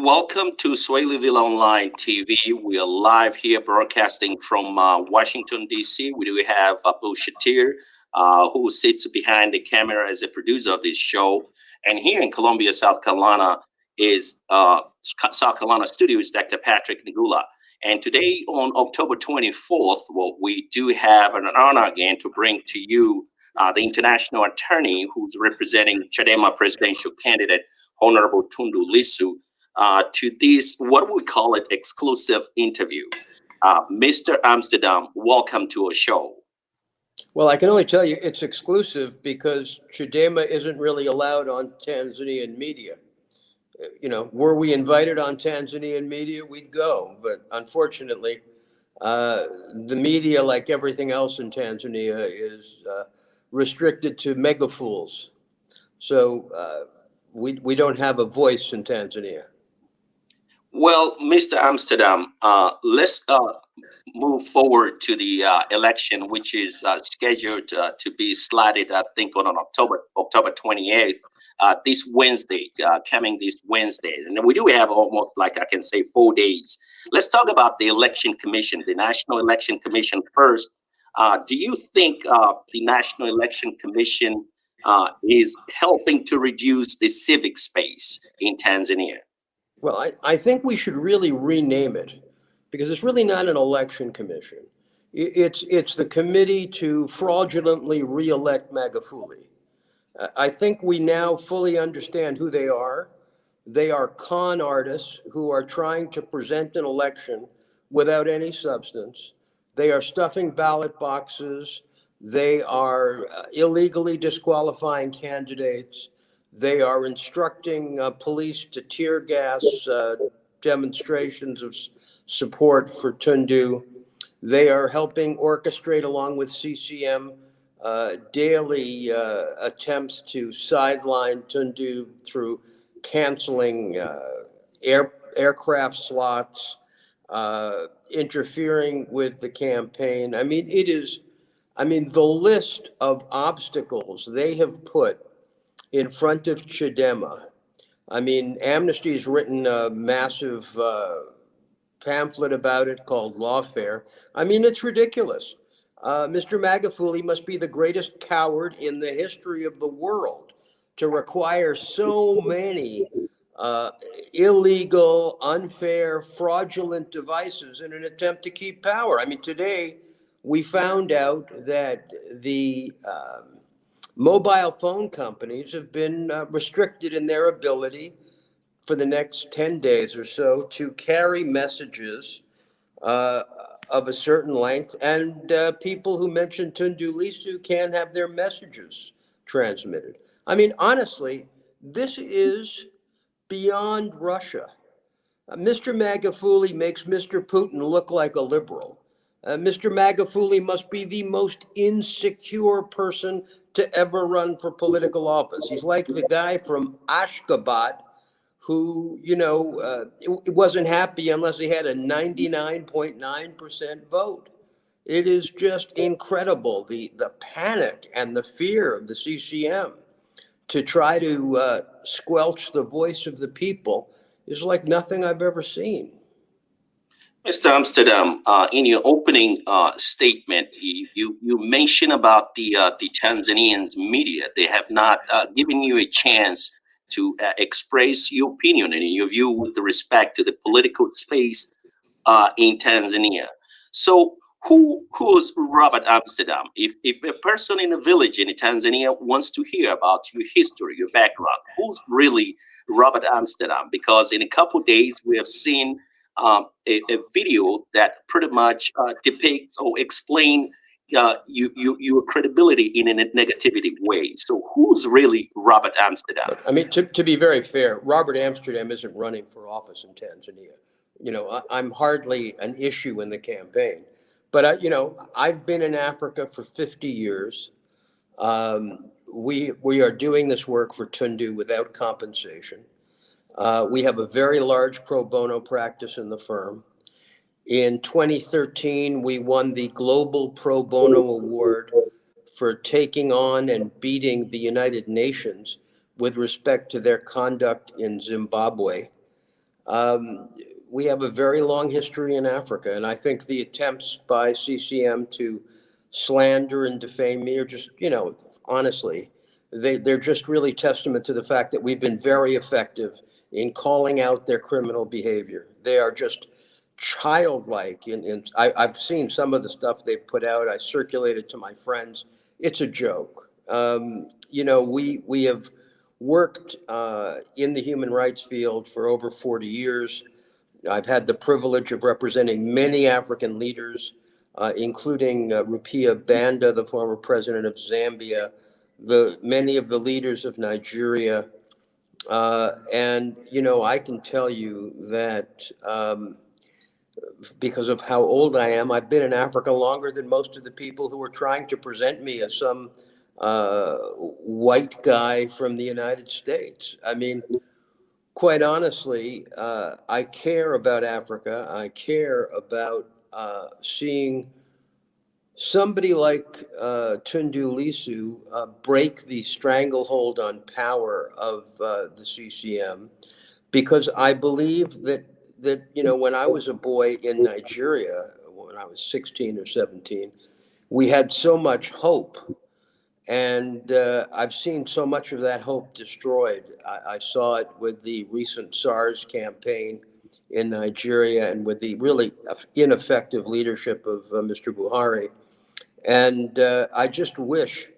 Welcome to Swahiliville Online TV. We are live here broadcasting from Washington, D.C. We do have Abu Shatir, who sits behind the camera as a producer of this show. And here in Columbia, South Carolina, is South Carolina studio is Dr. Patrick Ngula. And today on October 24th, well, we do have an honor again to bring to you the international attorney who's representing Chadema presidential candidate, Honorable Tundu Lissu, to this, what we call it, exclusive interview. Mr. Amsterdam, welcome to our show. Well, I can only tell you it's exclusive because Chadema isn't really allowed on Tanzanian media. You know, were we invited on Tanzanian media, we'd go. But unfortunately, the media, like everything else in Tanzania, is restricted to megafools. So we don't have a voice in Tanzania. Well, Mr. Amsterdam, let's move forward to the election, which is scheduled to be slotted, I think, on October 28th, this Wednesday, coming this Wednesday. And we do have almost, like I can say, 4 days. Let's talk about the Election Commission, the National Election Commission first. Do you think the National Election Commission is helping to reduce the civic space in Tanzania? Well, I think we should really rename it because it's really not an election commission. It's the committee to fraudulently re-elect Magufuli. I think we now fully understand who they are. They are con artists who are trying to present an election without any substance. They are stuffing ballot boxes. They are illegally disqualifying candidates. They are instructing police to tear gas demonstrations of support for Tundu. They are helping orchestrate, along with CCM, daily attempts to sideline Tundu through canceling aircraft slots, interfering with the campaign. I mean, the list of obstacles they have put in front of Chadema. I mean, Amnesty's written a massive pamphlet about it called Lawfare. I mean, it's ridiculous. Mr. Magufuli must be the greatest coward in the history of the world to require so many illegal, unfair, fraudulent devices in an attempt to keep power. I mean, today we found out that the mobile phone companies have been restricted in their ability for the next 10 days or so to carry messages of a certain length, and people who mention Tundu Lissu can't have their messages transmitted. I mean, honestly, this is beyond Russia. Mr. Magufuli makes Mr. Putin look like a liberal. Mr. Magufuli must be the most insecure person to ever run for political office. He's like the guy from Ashgabat who, wasn't happy unless he had a 99.9% vote. It is just incredible, the panic and the fear of the CCM to try to squelch the voice of the people is like nothing I've ever seen. Mr. Amsterdam, in your opening statement, you mentioned about the Tanzanians media. They have not given you a chance to express your opinion and your view with respect to the political space in Tanzania. So who's Robert Amsterdam? If a person in a village in Tanzania wants to hear about your history, your background, who's really Robert Amsterdam? Because in a couple of days we have seen a video that pretty much depicts or explains your credibility in a negativity way. So who's really Robert Amsterdam? I mean, to be very fair, Robert Amsterdam isn't running for office in Tanzania. I'm hardly an issue in the campaign. But, I've been in Africa for 50 years. We are doing this work for Tundu without compensation. We have a very large pro bono practice in the firm. In 2013, we won the Global Pro Bono Award for taking on and beating the United Nations with respect to their conduct in Zimbabwe. Um, we have a very long history in Africa, and I think the attempts by CCM to slander and defame me are just, honestly, they're just really testament to the fact that we've been very effective in calling out their criminal behavior. They are just childlike. I've seen some of the stuff they've put out. I circulated to my friends. It's a joke. We have worked in the human rights field for over 40 years. I've had the privilege of representing many African leaders, including Rupia Banda, the former president of Zambia, many of the leaders of Nigeria. I can tell you that because of how old I am, I've been in Africa longer than most of the people who are trying to present me as some white guy from the United States. I mean, quite honestly, I care about Africa. I care about seeing somebody like Tundu Lissu break the stranglehold on power of the CCM, because I believe that when I was a boy in Nigeria, when I was 16 or 17, we had so much hope, and I've seen so much of that hope destroyed. I saw it with the recent SARS campaign in Nigeria and with the really ineffective leadership of Mr. Buhari. And I just wish,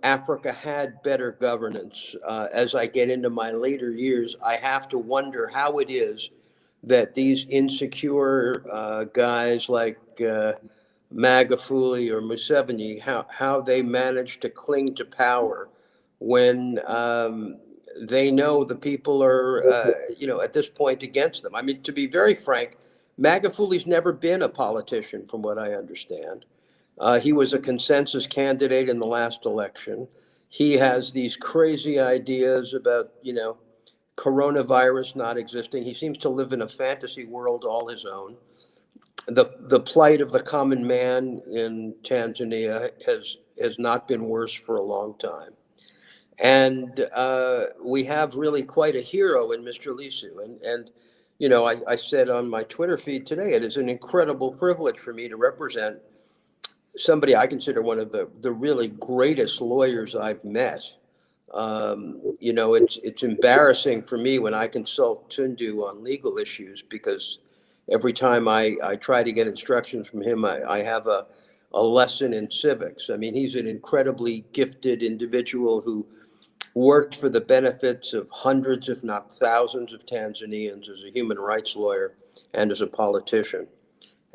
Africa had better governance. As I get into my later years, I have to wonder how it is that these insecure guys like Magufuli or Museveni, how they manage to cling to power when they know the people are, at this point against them. I mean, to be very frank, Magafuli's never been a politician, from what I understand. He was a consensus candidate in the last election. He has these crazy ideas about, coronavirus not existing. He seems to live in a fantasy world all his own. The plight of the common man in Tanzania has not been worse for a long time. And we have really quite a hero in Mr. Lisu. I said on my Twitter feed today, it is an incredible privilege for me to represent somebody I consider one of the really greatest lawyers I've met. It's embarrassing for me when I consult Tundu on legal issues, because every time I try to get instructions from him, I have a lesson in civics. I mean, he's an incredibly gifted individual who worked for the benefits of hundreds, if not thousands, of Tanzanians as a human rights lawyer and as a politician.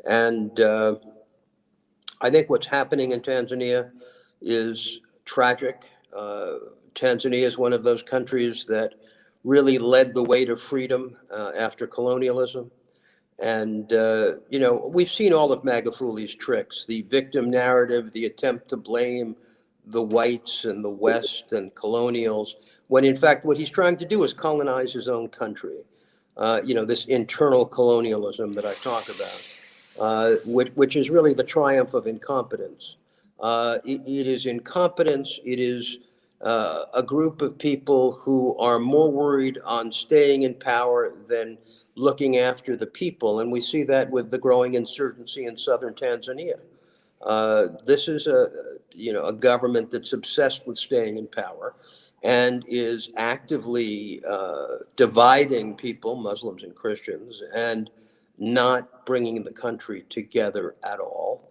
And I think what's happening in Tanzania is tragic. Tanzania is one of those countries that really led the way to freedom after colonialism. And, we've seen all of Magafuli's tricks, the victim narrative, the attempt to blame the whites and the West and colonials, when in fact what he's trying to do is colonize his own country. This internal colonialism that I talk about, which is really the triumph of incompetence. It is incompetence. It is a group of people who are more worried on staying in power than looking after the people. And we see that with the growing insurgency in southern Tanzania. This is a government that's obsessed with staying in power and is actively dividing people, Muslims and Christians, and not bringing the country together at all.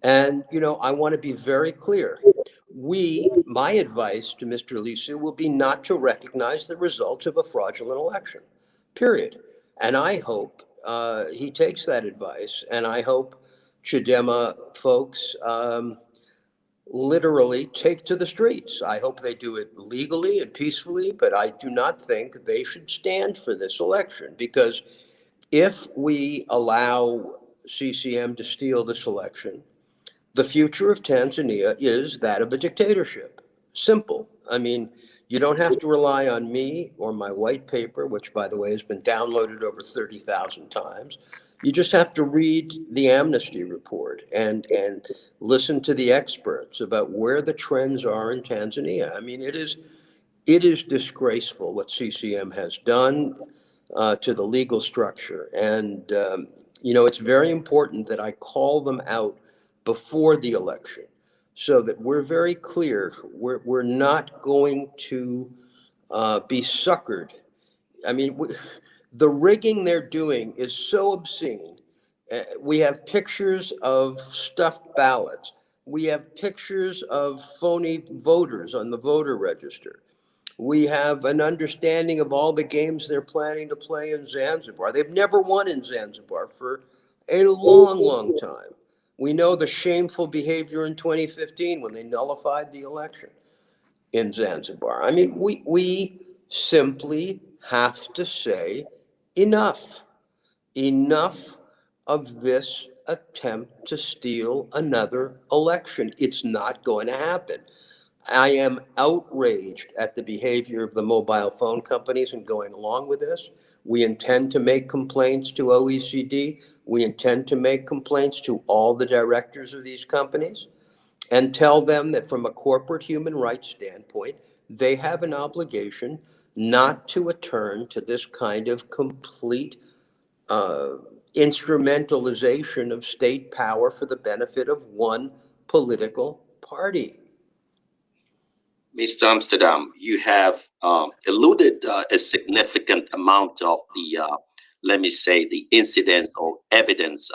And, I want to be very clear. My advice to Mr. Lisu will be not to recognize the results of a fraudulent election, period. And I hope he takes that advice, and I hope Chadema folks literally take to the streets. I hope they do it legally and peacefully, but I do not think they should stand for this election, because if we allow CCM to steal this election, the future of Tanzania is that of a dictatorship. Simple. I mean, you don't have to rely on me or my white paper, which, by the way, has been downloaded over 30,000 times. You just have to read the Amnesty report and listen to the experts about where the trends are in Tanzania. I mean, it is disgraceful what CCM has done. to the legal structure. And, it's very important that I call them out before the election so that we're very clear. We're not going to be suckered. I mean, the rigging they're doing is so obscene. We have pictures of stuffed ballots. We have pictures of phony voters on the voter register. We have an understanding of all the games they're planning to play in Zanzibar. They've never won in Zanzibar for a long, long time. We know the shameful behavior in 2015 when they nullified the election in Zanzibar. I mean, we simply have to say enough, enough of this attempt to steal another election. It's not going to happen. I am outraged at the behavior of the mobile phone companies in going along with this. We intend to make complaints to OECD. We intend to make complaints to all the directors of these companies and tell them that from a corporate human rights standpoint, they have an obligation not to return to this kind of complete uh, instrumentalization of state power for the benefit of one political party. Mr. Amsterdam, you have alluded a significant amount of the, let me say, the incidents or evidence,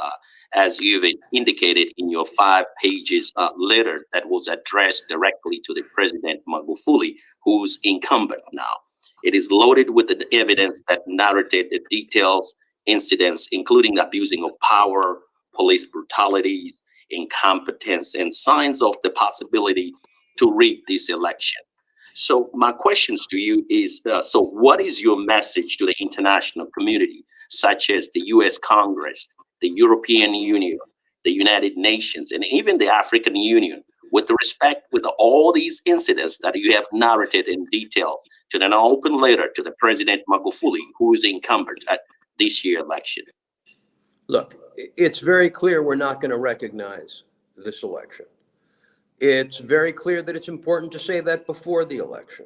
as you've indicated in your 5 pages letter that was addressed directly to the President Magufuli, who's incumbent now. It is loaded with the evidence that narrated the details, incidents, including abusing of power, police brutalities, incompetence, and signs of the possibility to rig this election. So my questions to you is, so what is your message to the international community, such as the U.S. Congress, the European Union, the United Nations, and even the African Union, with respect with all these incidents that you have narrated in detail to an open letter to the President Magufuli, who is incumbent at this year election? Look, it's very clear we're not going to recognize this election. It's very clear that it's important to say that before the election.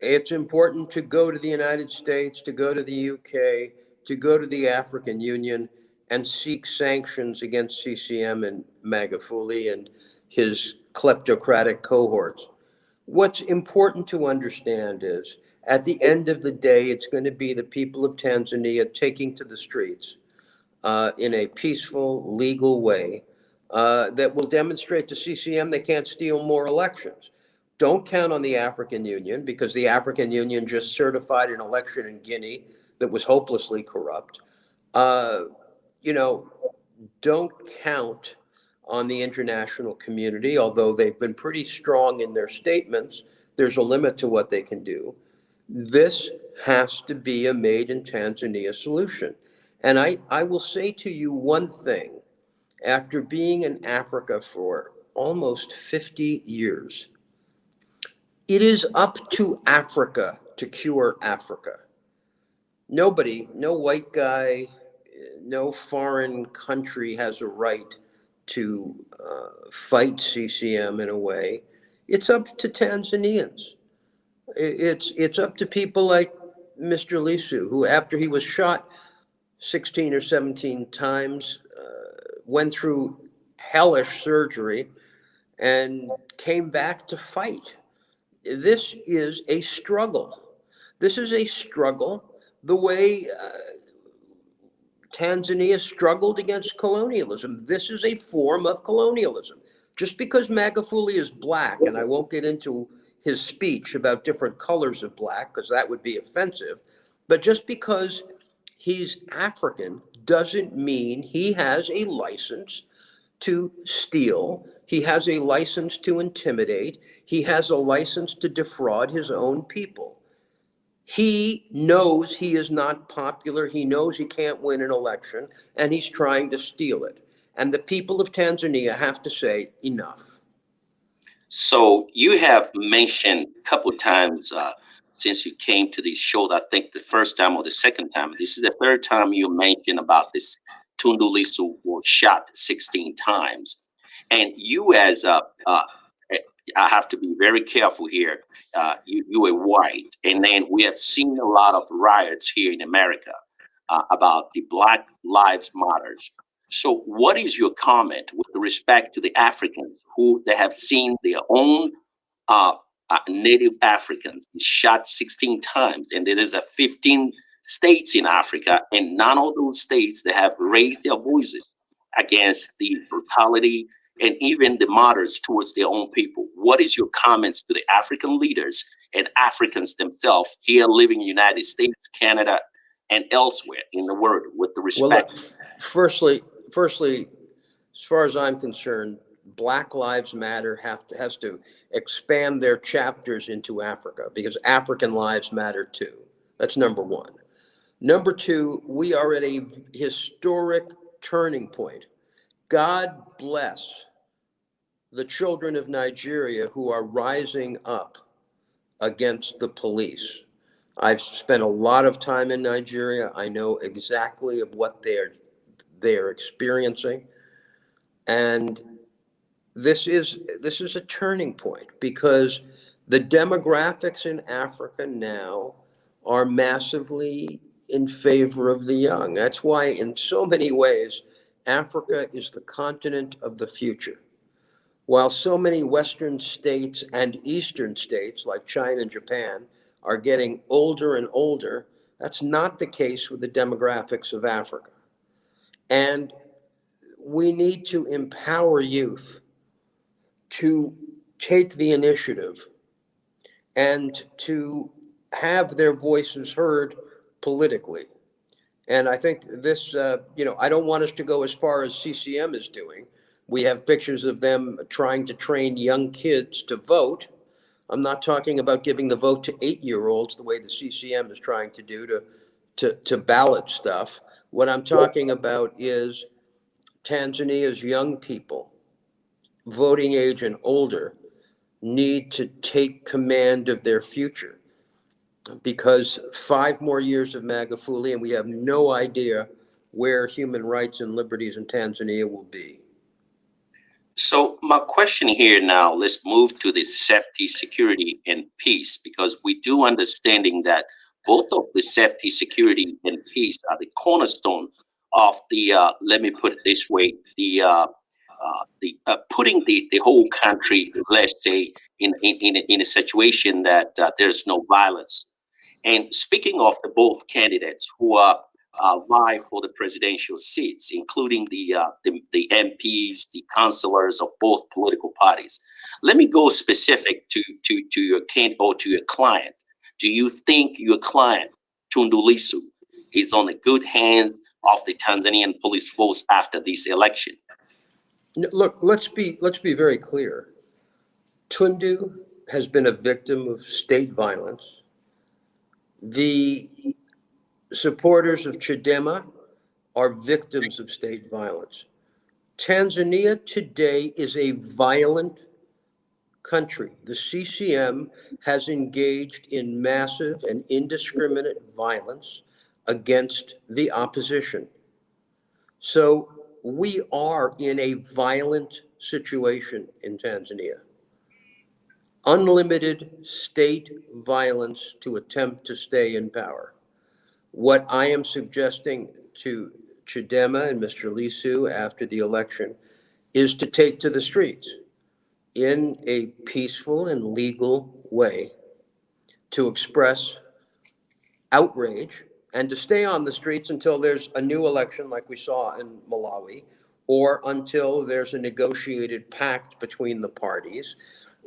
It's important to go to the United States, to go to the UK, to go to the African Union and seek sanctions against CCM and Magufuli and his kleptocratic cohorts. What's important to understand is at the end of the day, it's going to be the people of Tanzania taking to the streets in a peaceful, legal way that will demonstrate to CCM they can't steal more elections. Don't count on the African Union because the African Union just certified an election in Guinea that was hopelessly corrupt. Uh, you know, don't count on the international community, although they've been pretty strong in their statements. There's a limit to what they can do. This has to be a made in Tanzania solution. And I will say to you one thing. After being in Africa for almost 50 years, it is up to Africa to cure Africa. Nobody, no white guy, no foreign country has a right to fight CCM in a way. It's up to Tanzanians. It's up to people like Mr. Lissu, who after he was shot 16 or 17 times, went through hellish surgery and came back to fight. This is a struggle. This is a struggle the way Tanzania struggled against colonialism. This is a form of colonialism. Just because Magufuli is black, and I won't get into his speech about different colors of black because that would be offensive, but just because he's African doesn't mean he has a license to steal. He has a license to intimidate. He has a license to defraud his own people. He knows he is not popular. He knows he can't win an election, and he's trying to steal it. And the people of Tanzania have to say enough. So you have mentioned a couple of times since you came to this show, I think the first time or the second time, this is the third time you mentioned about this Tundu Lissu was shot 16 times. And you as I have to be very careful here. You were white, and then we have seen a lot of riots here in America about the Black Lives Matters. So, what is your comment with respect to the Africans who they have seen their own uh, native Africans shot 16 times, and there is a 15 states in Africa, and none of those states they have raised their voices against the brutality and even the murders towards their own people. What is your comments to the African leaders and Africans themselves here living in the United States, Canada, and elsewhere in the world with the Well, respect? look, firstly, as far as I'm concerned, Black Lives Matter has to expand their chapters into Africa, because African lives matter too. That's number one. Number two, we are at a historic turning point. God bless the children of Nigeria who are rising up against the police. I've spent a lot of time in Nigeria. I know exactly of what they're experiencing. And this is a turning point, because the demographics in Africa now are massively in favor of the young. That's why, in so many ways, Africa is the continent of the future. While so many Western states and Eastern states, like China and Japan, are getting older and older, that's not the case with the demographics of Africa. And we need to empower youth to take the initiative and to have their voices heard politically. And I think this, I don't want us to go as far as CCM is doing. We have pictures of them trying to train young kids to vote. I'm not talking about giving the vote to 8-year-olds the way the CCM is trying to do to ballot stuff. What I'm talking about is Tanzania's young people, voting age and older, need to take command of their future, because 5 more years of Magufuli and we have no idea where human rights and liberties in Tanzania will be. So my question here now, let's move to the safety, security, and peace, because we do understanding that both of the safety, security, and peace are the cornerstone of the. Let me put it this way: the putting the whole country, let's say, in a situation that there's no violence. And speaking of the both candidates who are vie for the presidential seats, including the MPs, the councillors of both political parties, let me go specific to your candidate or to your client. Do you think your client, Tundu Lissu, is on the good hands of the Tanzanian police force after this election? Look, let's be very clear. Tundu has been a victim of state violence. The supporters of Chadema are victims of state violence. Tanzania today is a violent country. The CCM has engaged in massive and indiscriminate violence against the opposition. So we are in a violent situation in Tanzania. Unlimited state violence to attempt to stay in power. What I am suggesting to Chadema and Mr. Lissu after the election is to take to the streets in a peaceful and legal way to express outrage, and to stay on the streets until there's a new election like we saw in Malawi, or until there's a negotiated pact between the parties.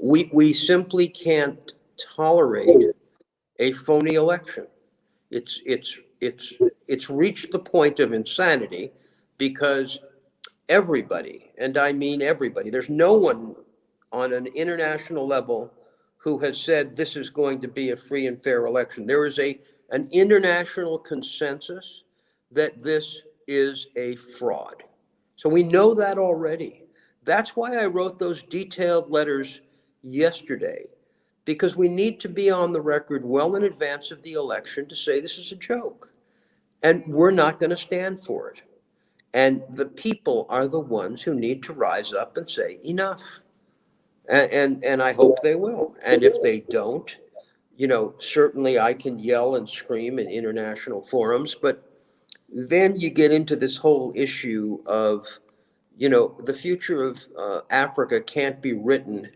We simply can't tolerate a phony election. It's reached the point of insanity, because everybody, and I mean everybody, there's no one on an international level who has said this is going to be a free and fair election. There is an international consensus that this is a fraud. So we know that already. That's why I wrote those detailed letters yesterday, because we need to be on the record well in advance of the election to say this is a joke, and we're not going to stand for it. And the people are the ones who need to rise up and say enough. And I hope they will. And if they don't, certainly I can yell and scream in international forums, but then you get into this whole issue of, the future of Africa can't be written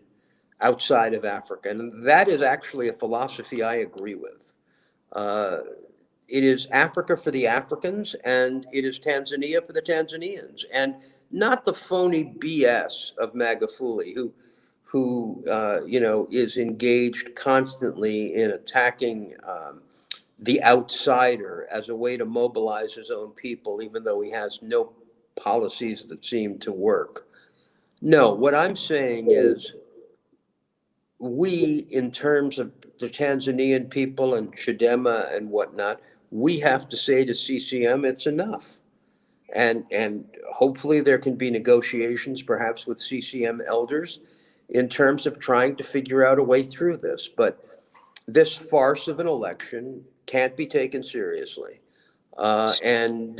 outside of Africa. And that is actually a philosophy I agree with. Uh, it is Africa for the Africans, and it is Tanzania for the Tanzanians, and not the phony BS of Magufuli, who is engaged constantly in attacking the outsider as a way to mobilize his own people, even though he has no policies that seem to work. No, what I'm saying is we, in terms of the Tanzanian people and Chadema and whatnot, we have to say to CCM, it's enough. And hopefully there can be negotiations, perhaps with CCM elders, in terms of trying to figure out a way through this. But this farce of an election can't be taken seriously. In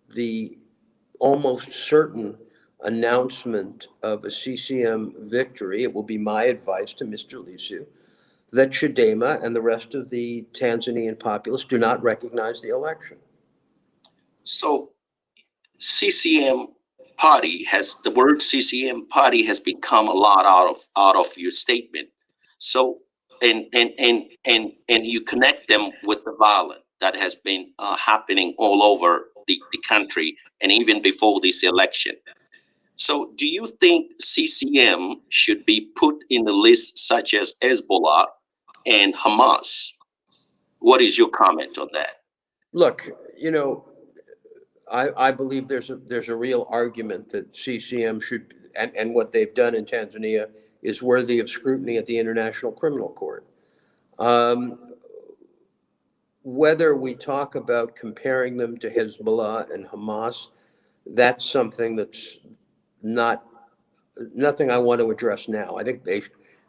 the almost certain announcement of a CCM victory, it will be my advice to Mr. Lissu that Chadema and the rest of the Tanzanian populace do not recognize the election. So CCM party has the word CCM party has become a lot out of your statement. So and you connect them with the violence that has been happening all over the country and even before this election. So do you think CCM should be put in the list such as Hezbollah and Hamas? What is your comment on that? Look, I believe there's a real argument that CCM should, and what they've done in Tanzania is worthy of scrutiny at the International Criminal Court. Um, Whether we talk about comparing them to Hezbollah and Hamas, that's something that's not nothing I want to address now. I think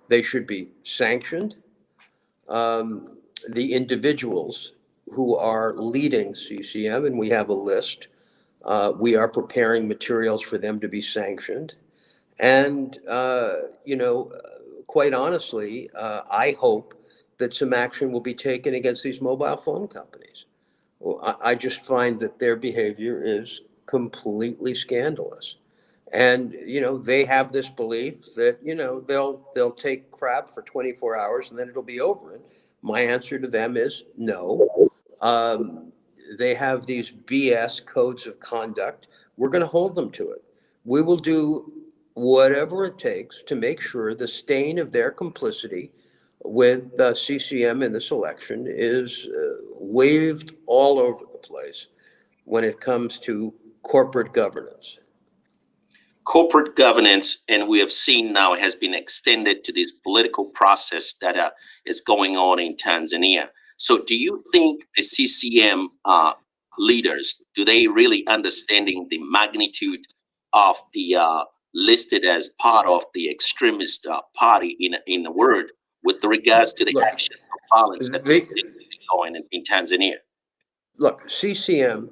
they should be sanctioned. The individuals who are leading CCM, and we have a list, we are preparing materials for them to be sanctioned. And, quite honestly, I hope that some action will be taken against these mobile phone companies. Well, I just find that their behavior is completely scandalous. And, they have this belief that, they'll take crap for 24 hours and then it'll be over. And my answer to them is no. Um, they have these BS codes of conduct. We're going to hold them to it. We will do whatever it takes to make sure the stain of their complicity with CCM in this election is waved all over the place when it comes to corporate governance. Corporate governance, and we have seen now, has been extended to this political process that is going on in Tanzania. So do you think the CCM leaders, do they really understanding the magnitude of the listed as part of the extremist party in the world with regards to the Look, actions of violence that we they, see going in Tanzania? look, CCM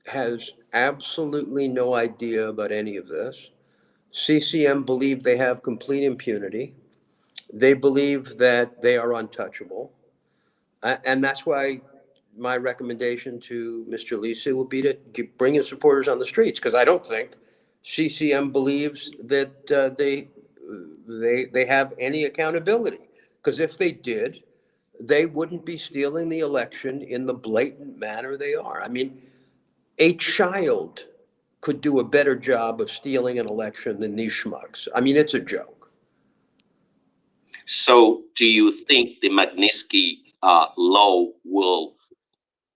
has absolutely no idea about any of this. CCM believe they have complete impunity. They believe that they are untouchable. And that's why my recommendation to Mr. Lisi will be to bring his supporters on the streets, because I don't think CCM believes that they have any accountability. Because if they did, they wouldn't be stealing the election in the blatant manner they are. I mean, a child could do a better job of stealing an election than these schmucks. I mean, it's a joke. So do you think the Magnitsky law will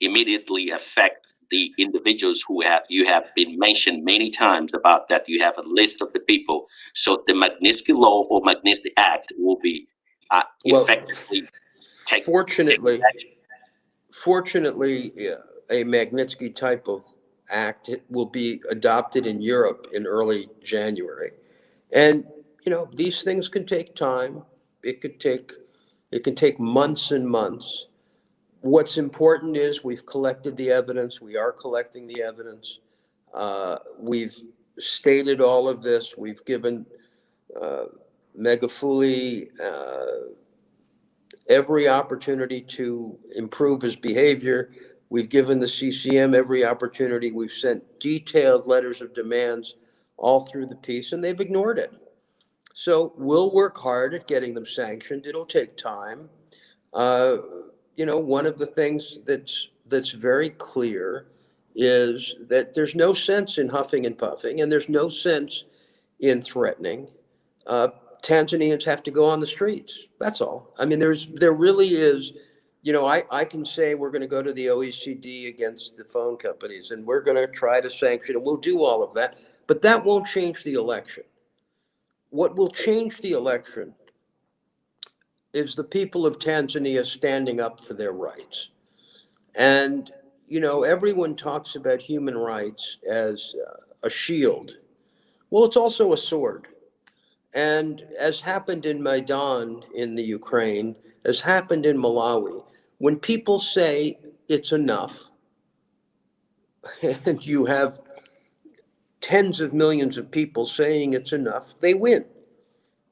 immediately affect the individuals who have been mentioned many times about that? You have a list of the people, so the Magnitsky law or Magnitsky Act will be Well, effectively take fortunately, action. fortunately, a Magnitsky type of act will be adopted in Europe in early January. And, these things can take time. It could take, it can take months and months. What's important is we've collected the evidence. We are collecting the evidence. We've stated all of this. We've given Magufuli every opportunity to improve his behavior. We've given the CCM every opportunity. We've sent detailed letters of demands all through the piece, and they've ignored it. So we'll work hard at getting them sanctioned. It'll take time. Uh, one of the things that's very clear is that there's no sense in huffing and puffing, and there's no sense in threatening. Uh, Tanzanians have to go on the streets. That's all. I mean, there really is. I can say we're going to go to the OECD against the phone companies, and we're going to try to sanction, and we'll do all of that. But that won't change the election. What will change the election is the people of Tanzania standing up for their rights. And, everyone talks about human rights as a shield. Well, it's also a sword. And as happened in Maidan in the Ukraine, as happened in Malawi, when people say it's enough, and you have tens of millions of people saying it's enough, they win.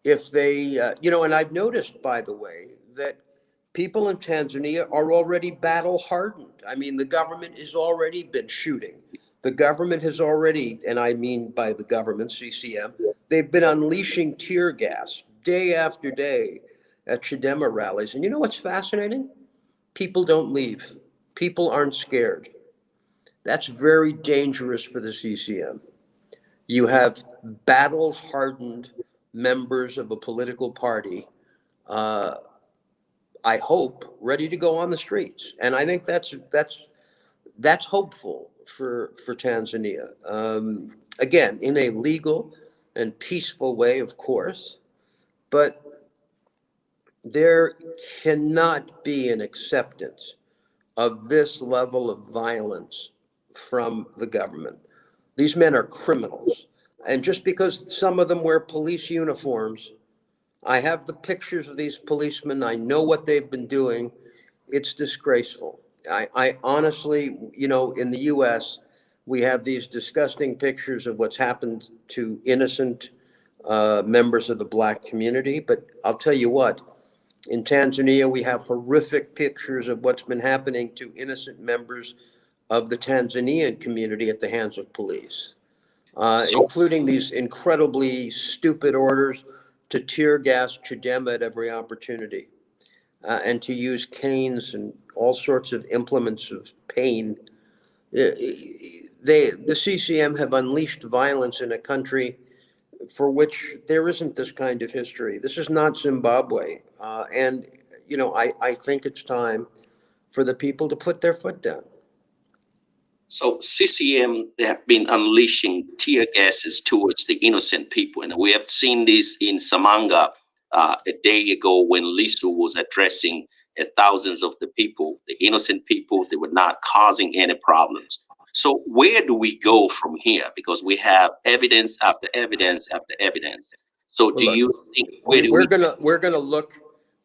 If they, and I've noticed, by the way, that people in Tanzania are already battle hardened. I mean, the government has already been shooting. The government has already, and I mean by the government, CCM, they've been unleashing tear gas day after day at Chadema rallies. And you know what's fascinating? People don't leave. People aren't scared. That's very dangerous for the CCM. You have battle hardened members of a political party, I hope, ready to go on the streets. And I think that's hopeful for Tanzania. Again, in a legal and peaceful way, of course, but there cannot be an acceptance of this level of violence from the government. These men are criminals. And just because some of them wear police uniforms, I have the pictures of these policemen. I know what they've been doing. It's disgraceful. I honestly, in the US, we have these disgusting pictures of what's happened to innocent members of the Black community. But I'll tell you what, in Tanzania, we have horrific pictures of what's been happening to innocent members of the Tanzanian community at the hands of police, including these incredibly stupid orders to tear gas Chadema at every opportunity, and to use canes and all sorts of implements of pain. The CCM have unleashed violence in a country for which there isn't this kind of history. This is not Zimbabwe. And, I think it's time for the people to put their foot down. So CCM, they have been unleashing tear gases towards the innocent people. And we have seen this in Samanga a day ago when Lissu was addressing thousands of the people, the innocent people. They were not causing any problems. So where do we go from here? Because we have evidence after evidence after evidence. So do you think we're gonna look?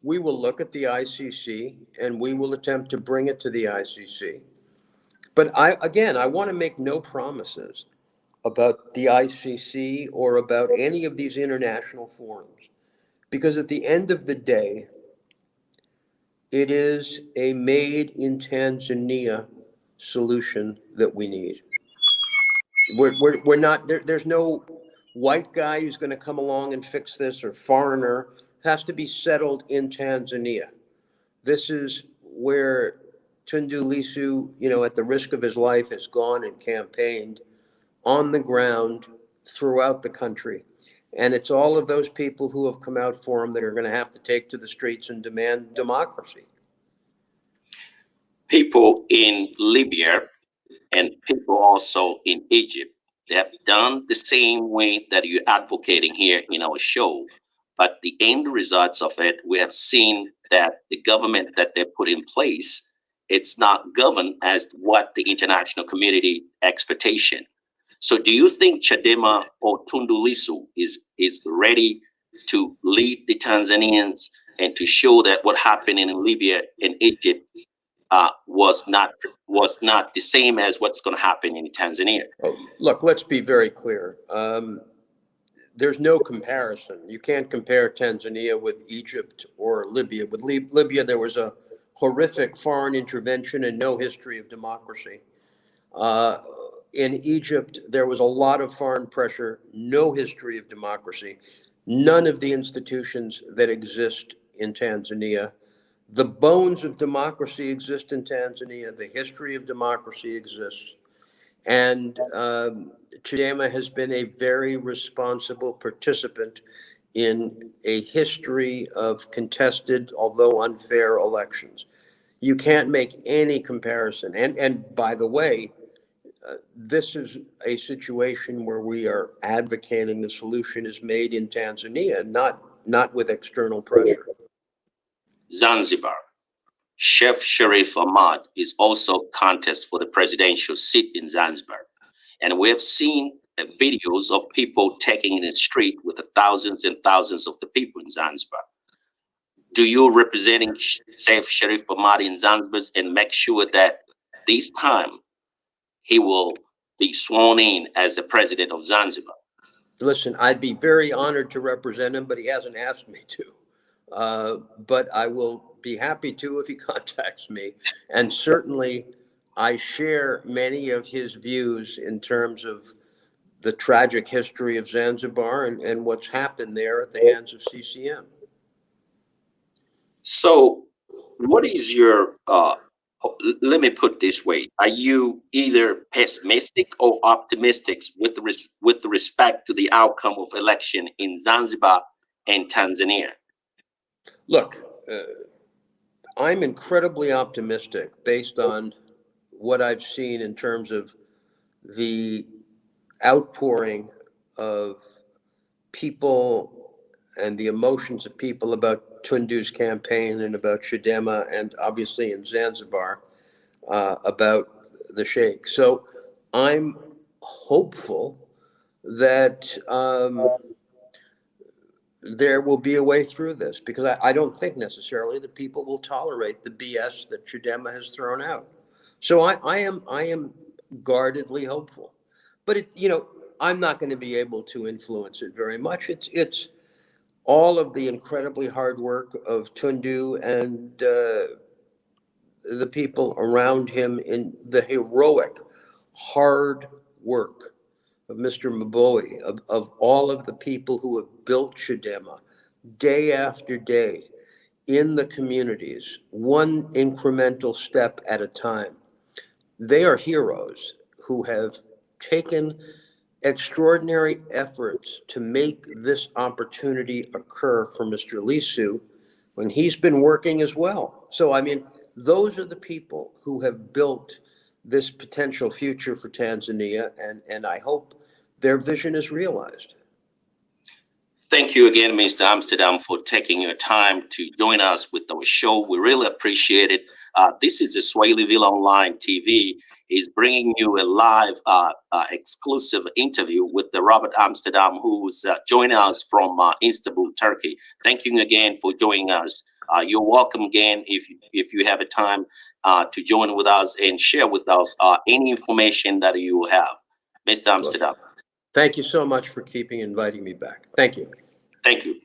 We will look at the ICC and we will attempt to bring it to the ICC. But I want to make no promises about the ICC or about any of these international forums, because at the end of the day, it is a made in Tanzania solution that we need. We're not there. There's no white guy who's going to come along and fix this, or foreigner. It has to be settled in Tanzania. This is where Tundu Lissu, at the risk of his life, has gone and campaigned on the ground throughout the country. And it's all of those people who have come out for him that are going to have to take to the streets and demand democracy. People in Libya and people also in Egypt, they have done the same way that you're advocating here in our show. But the end results of it, we have seen that the government that they put in place, it's not governed as what the international community expectation. So do you think Chadema or Tundu Lissu is ready to lead the Tanzanians and to show that what happened in Libya and Egypt was not the same as what's going to happen in Tanzania. Oh, look, let's be very clear. There's no comparison. You can't compare Tanzania with Egypt or Libya. With Libya, there was a horrific foreign intervention and no history of democracy. In Egypt, there was a lot of foreign pressure, no history of democracy, none of the institutions that exist in Tanzania. The bones of democracy exist in Tanzania. The history of democracy exists. And Chadema has been a very responsible participant in a history of contested, although unfair, elections. You can't make any comparison. And by the way, this is a situation where we are advocating the solution is made in Tanzania, not with external pressure. Zanzibar. Chef Sharif Ahmad is also contest for the presidential seat in Zanzibar. And we have seen videos of people taking in the street with the thousands and thousands of the people in Zanzibar. Do you representing Chef Sharif Ahmad in Zanzibar and make sure that this time he will be sworn in as the president of Zanzibar? Listen, I'd be very honored to represent him, but he hasn't asked me to. But I will be happy to if he contacts me. And certainly, I share many of his views in terms of the tragic history of Zanzibar and what's happened there at the hands of CCM. So, what is your let me put this way: are you either pessimistic or optimistic with with respect to the outcome of election in Zanzibar and Tanzania? Look, I'm incredibly optimistic based on what I've seen in terms of the outpouring of people and the emotions of people about Tundu's campaign and about Chadema and obviously in Zanzibar about the Sheikh. So I'm hopeful that there will be a way through this, because I don't think necessarily that people will tolerate the BS that Chadema has thrown out. So I am guardedly hopeful, but I'm not going to be able to influence it very much. It's all of the incredibly hard work of Tundu and the people around him, in the heroic hard work of Mr. Mbowe, of all of the people who have built Chadema day after day in the communities, one incremental step at a time. They are heroes who have taken extraordinary efforts to make this opportunity occur for Mr. Lissu when he's been working as well. So, I mean, those are the people who have built this potential future for Tanzania, and I hope their vision is realized. Thank you again, Mr. Amsterdam, for taking your time to join us with our show. We really appreciate it. This is the Swahiliville Online TV. Is bringing you a live exclusive interview with the Robert Amsterdam, who's joining us from Istanbul, Turkey. Thank you again for joining us. You're welcome again if you have a time to join with us and share with us any information that you have. Mr. Amsterdam. Thank you so much for inviting me back. Thank you. Thank you.